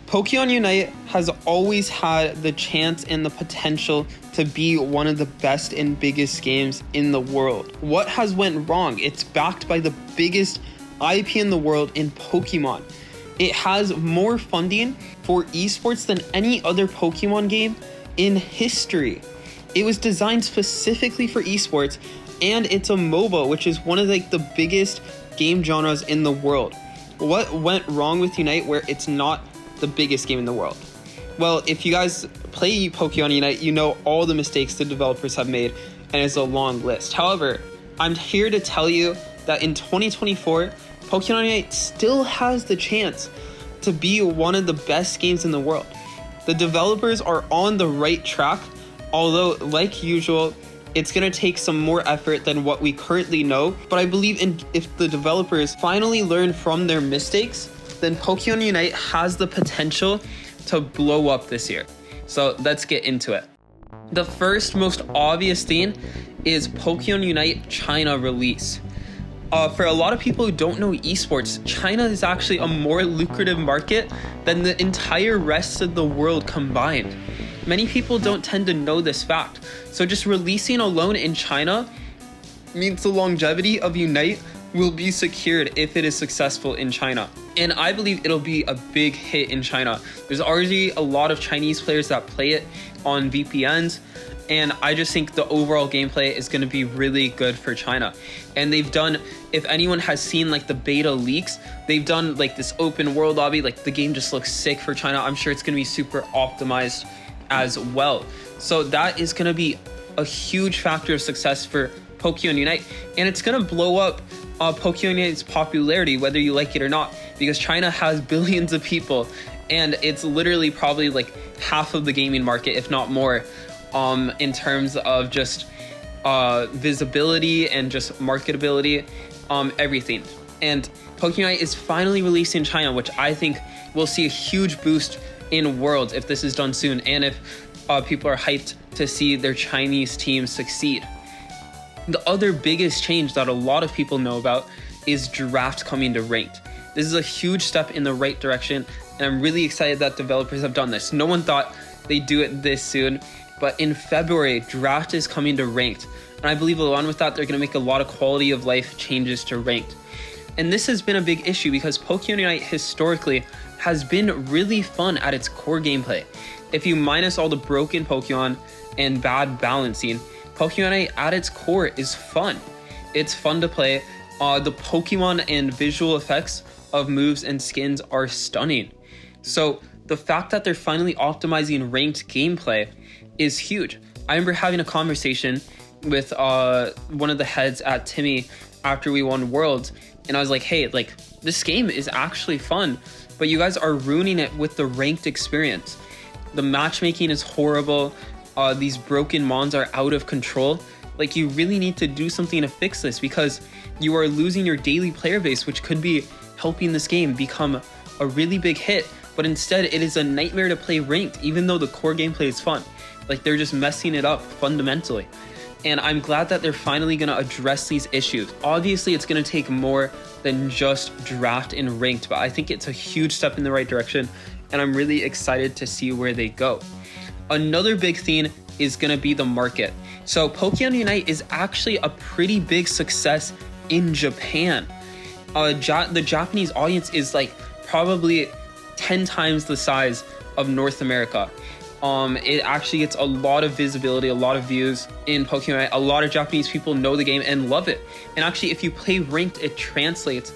Pokémon Unite has always had the chance and the potential to be one of the best and biggest games in the world. What has went wrong? It's backed by the biggest IP in the world in Pokemon. It has more funding for esports than any other Pokemon game in history. It was designed specifically for esports, and it's a MOBA, which is one of the biggest game genres in the world. What went wrong with Unite where it's not the biggest game in the world? Well, if you guys play Pokemon Unite, you know all the mistakes the developers have made, and it's a long list. However, I'm here to tell you that in 2024, Pokemon Unite still has the chance to be one of the best games in the world. The developers are on the right track, although like usual, it's going to take some more effort than what we currently know. But I believe if the developers finally learn from their mistakes, then Pokemon Unite has the potential to blow up this year. So let's get into it. The first most obvious thing is Pokemon Unite China release. For a lot of people who don't know esports, China is actually a more lucrative market than the entire rest of the world combined. Many people don't tend to know this fact. So just releasing alone in China means the longevity of Unite will be secured if it is successful in China. And I believe it'll be a big hit in China. There's already a lot of Chinese players that play it on VPNs. And I just think the overall gameplay is going to be really good for China. And they've done, if anyone has seen the beta leaks, they've done this open world lobby. The game just looks sick for China. I'm sure it's going to be super optimized as well. So that is going to be a huge factor of success for Pokemon Unite. And it's going to blow up Pokemon Unite's popularity, whether you like it or not, because China has billions of people. And it's literally probably half of the gaming market, if not more. In terms of just visibility and just marketability, everything. And Pokemon Unite is finally released in China, which I think will see a huge boost in Worlds if this is done soon, and if people are hyped to see their Chinese team succeed. The other biggest change that a lot of people know about is draft coming to ranked. This is a huge step in the right direction, and I'm really excited that developers have done this. No one thought they'd do it this soon. But in February, draft is coming to ranked. And I believe along with that, they're going to make a lot of quality of life changes to ranked. And this has been a big issue because Pokemon Unite historically has been really fun at its core gameplay. If you minus all the broken Pokemon and bad balancing, Pokemon Unite at its core is fun. It's fun to play. The Pokemon and visual effects of moves and skins are stunning. So the fact that they're finally optimizing ranked gameplay is huge. I remember having a conversation with one of the heads at Timmy after we won Worlds, and I was like, hey, this game is actually fun, but you guys are ruining it with the ranked experience. The matchmaking is horrible. These broken mons are out of control. You really need to do something to fix this, because you are losing your daily player base, which could be helping this game become a really big hit. But instead, it is a nightmare to play ranked, even though the core gameplay is fun. They're just messing it up fundamentally. And I'm glad that they're finally going to address these issues. Obviously, it's going to take more than just draft and ranked, but I think it's a huge step in the right direction, and I'm really excited to see where they go. Another big thing is going to be the market. So Pokemon Unite is actually a pretty big success in Japan. The Japanese audience is probably 10 times the size of North America. It actually gets a lot of visibility, a lot of views in Pokemon Unite. A lot of Japanese people know the game and love it. And actually, if you play ranked, it translates,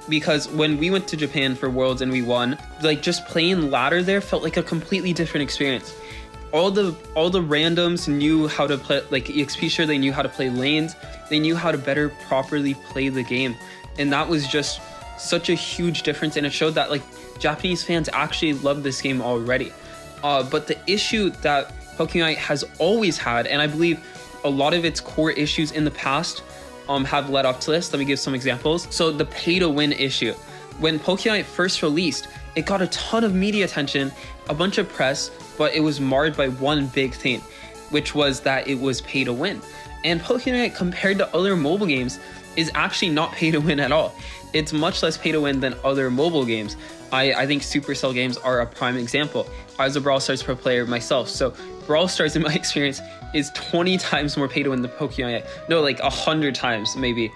because when we went to Japan for Worlds and we won, just playing ladder there felt like a completely different experience. All the randoms knew how to play, EXP sure they knew how to play lanes. They knew how to better properly play the game. And that was just such a huge difference. And it showed that Japanese fans actually love this game already. But the issue that Pokemon Unite has always had, and I believe a lot of its core issues in the past have led up to this. Let me give some examples. So the pay to win issue. When Pokemon Unite first released, it got a ton of media attention, a bunch of press, but it was marred by one big thing, which was that it was pay to win. And Pokemon Unite, compared to other mobile games, is actually not pay to win at all. it's much less pay to win than other mobile games. I think Supercell games are a prime example. I was a Brawl Stars pro player myself, so Brawl Stars in my experience is 20 times more pay to win than Pokemon. No, like 100 times maybe.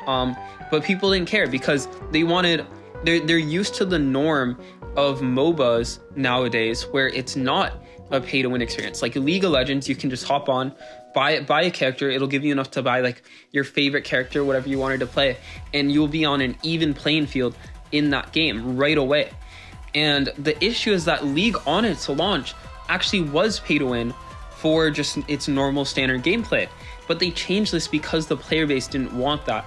But people didn't care because they wanted, they're used to the norm of MOBAs nowadays where it's not a pay to win experience. Like League of Legends, you can just hop on, buy a character. It'll give you enough to buy like your favorite character, whatever you wanted to play, and you'll be on an even playing field in that game right away. And the issue is that League on its launch actually was pay to win for just its normal standard gameplay, but they changed this because the player base didn't want that,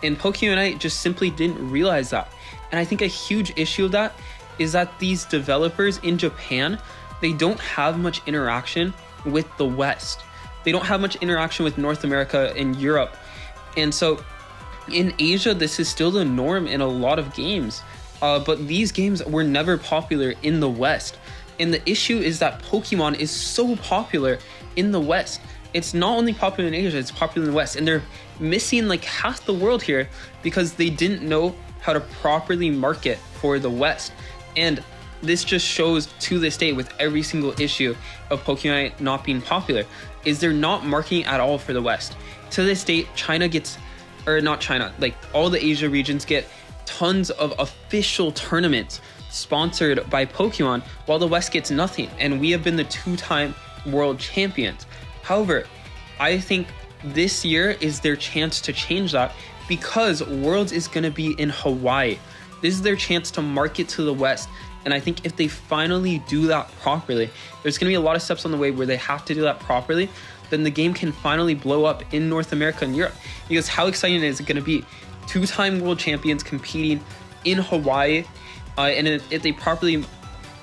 and Pokemon Unite just simply didn't realize that. And I think a huge issue of that is that these developers in Japan, they don't have much interaction with the West. They don't have much interaction with North America and Europe. And so in Asia, this is still the norm in a lot of games. But these games were never popular in the West. And the issue is that Pokemon is so popular in the West. It's not only popular in Asia, it's popular in the West. And they're missing like half the world here because they didn't know how to properly market for the West. And this just shows to this day with every single issue of Pokemon not being popular, is they're not marketing at all for the West. To this date, China gets, or not China, like all the Asia regions get tons of official tournaments sponsored by Pokemon, while the West gets nothing. And we have been the 2-time world champions. However, I think this year is their chance to change that because Worlds is going to be in Hawaii. This is their chance to market to the West. And I think if they finally do that properly, there's going to be a lot of steps on the way where they have to do that properly, then the game can finally blow up in North America and Europe. Because how exciting is it going to be? 2-time world champions competing in Hawaii. And if they properly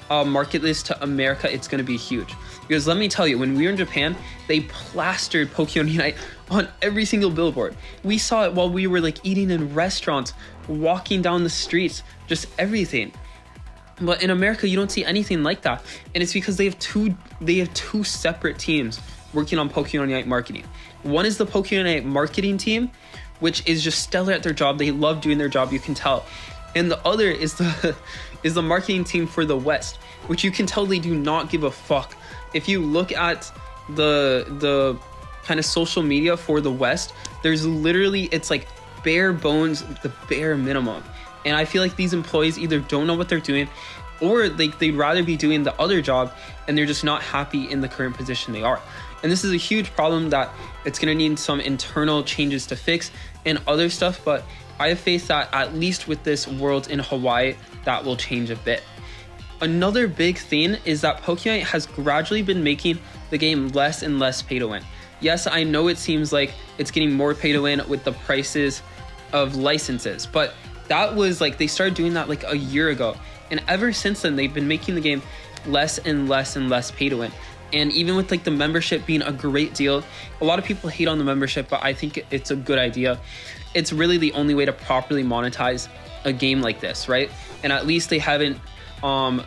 market this to America, it's going to be huge. Because let me tell you, when we were in Japan, they plastered Pokemon Unite on every single billboard. We saw it while we were like eating in restaurants, walking down the streets, just everything. But in America, you don't see anything like that. And it's because they have two separate teams working on Pokemon Unite marketing. One is the Pokemon Unite marketing team, which is just stellar at their job. They love doing their job, you can tell. And the other is the marketing team for the West, which you can tell they do not give a fuck. If you look at the kind of social media for the West, there's literally, it's like bare bones, the bare minimum. And I feel like these employees either don't know what they're doing, or they'd rather be doing the other job and they're just not happy in the current position they are. And this is a huge problem that it's going to need some internal changes to fix and other stuff, but I have faith that at least with this World in Hawaii, that will change a bit. Another big thing is that Pokemon has gradually been making the game less and less pay to win. Yes, I know it seems like it's getting more pay to win with the prices of licenses, but that was like, they started doing that like a year ago. And ever since then, they've been making the game less and less and less pay to win. And even with like the membership being a great deal, a lot of people hate on the membership, but I think it's a good idea. It's really the only way to properly monetize a game like this, right? And at least they haven't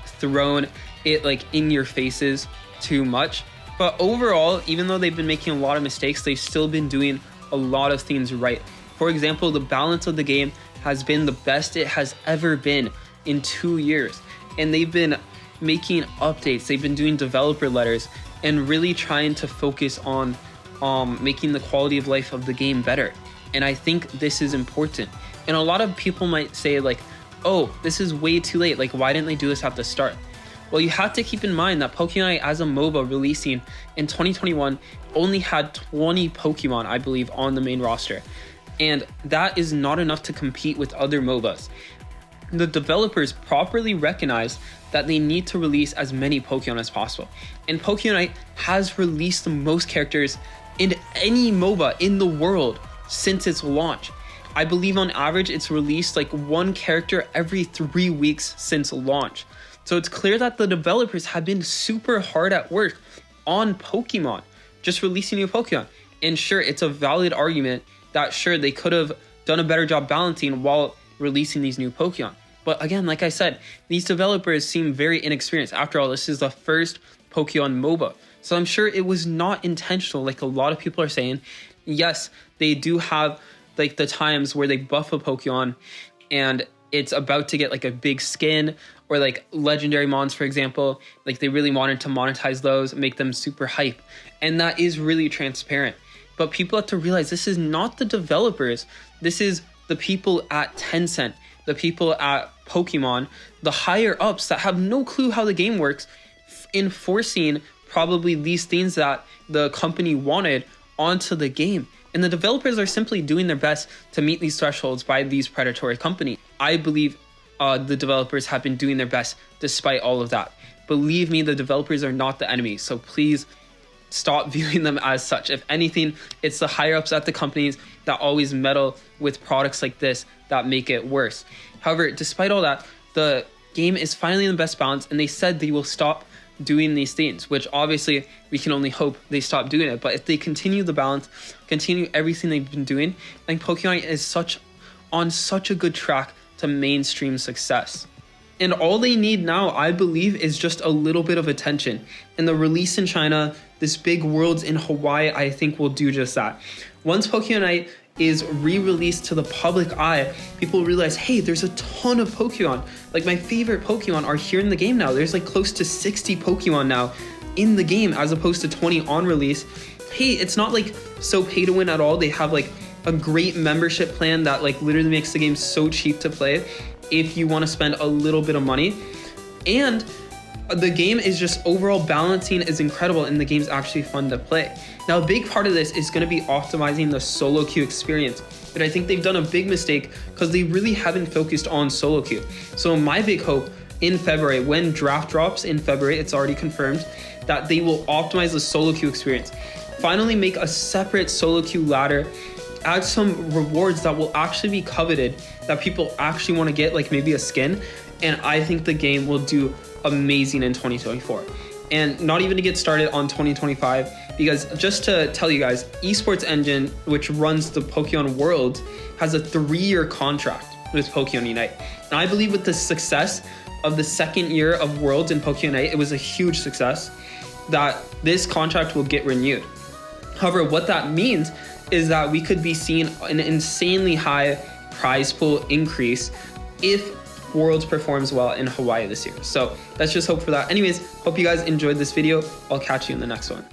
thrown it like in your faces too much. But overall, even though they've been making a lot of mistakes, they've still been doing a lot of things right. For example, the balance of the game has been the best it has ever been in 2 years. And they've been making updates, they've been doing developer letters, and really trying to focus on making the quality of life of the game better. And I think this is important. And a lot of people might say like, oh, this is way too late. Like, why didn't they do this at the start? Well, you have to keep in mind that Pokemon as a MOBA releasing in 2021 only had 20 Pokemon, I believe, on the main roster. And that is not enough to compete with other MOBAs. The developers properly recognize that they need to release as many Pokemon as possible. And Pokemon has released the most characters in any MOBA in the world since its launch. I believe on average it's released like one character every 3 weeks since launch. So it's clear that the developers have been super hard at work on Pokemon, just releasing new Pokemon. And sure, it's a valid argument that sure, they could have done a better job balancing while releasing these new Pokemon. But again, like I said, these developers seem very inexperienced. After all, this is the first Pokemon MOBA. So I'm sure it was not intentional, like a lot of people are saying. Yes, they do have like the times where they buff a Pokemon and it's about to get like a big skin or like legendary mons, for example. Like they really wanted to monetize those, make them super hype. And that is really transparent. But people have to realize this is not the developers. This is the people at Tencent, the people at Pokemon, the higher ups that have no clue how the game works, enforcing probably these things that the company wanted onto the game. And the developers are simply doing their best to meet these thresholds by these predatory companies. I believe the developers have been doing their best despite all of that. Believe me, the developers are not the enemy. So please stop viewing them as such. If anything, it's the higher ups at the companies that always meddle with products like this that make it worse. However, despite all that, the game is finally in the best balance, and they said they will stop doing these things, which obviously we can only hope they stop doing it. But if they continue the balance, continue everything they've been doing, I think Pokemon is on such a good track to mainstream success. And all they need now, I believe, is just a little bit of attention. And the release in China, this big Worlds in Hawaii, I think will do just that. Once Pokemon Unite is re-released to the public eye, people realize, hey, there's a ton of Pokemon. Like my favorite Pokemon are here in the game now. There's like close to 60 Pokemon now in the game as opposed to 20 on release. Hey, it's not like so pay to win at all. They have like a great membership plan that like literally makes the game so cheap to play if you want to spend a little bit of money. And the game is just overall balancing is incredible, and the game's actually fun to play. Now, a big part of this is going to be optimizing the solo queue experience, but I think they've done a big mistake because they really haven't focused on solo queue. So my big hope in February, when draft drops in February, it's already confirmed that they will optimize the solo queue experience. Finally make a separate solo queue ladder, add some rewards that will actually be coveted, that people actually want to get, like maybe a skin, and I think the game will do amazing in 2024. And not even to get started on 2025, because just to tell you guys, Esports Engine, which runs the Pokemon World, has a 3-year contract with Pokemon Unite. And I believe with the success of the second year of Worlds in Pokemon Unite, it was a huge success, that this contract will get renewed. However, what that means is that we could be seeing an insanely high prize pool increase if Worlds performs well in Hawaii this year. So let's just hope for that. Anyways, hope you guys enjoyed this video. I'll catch you in the next one.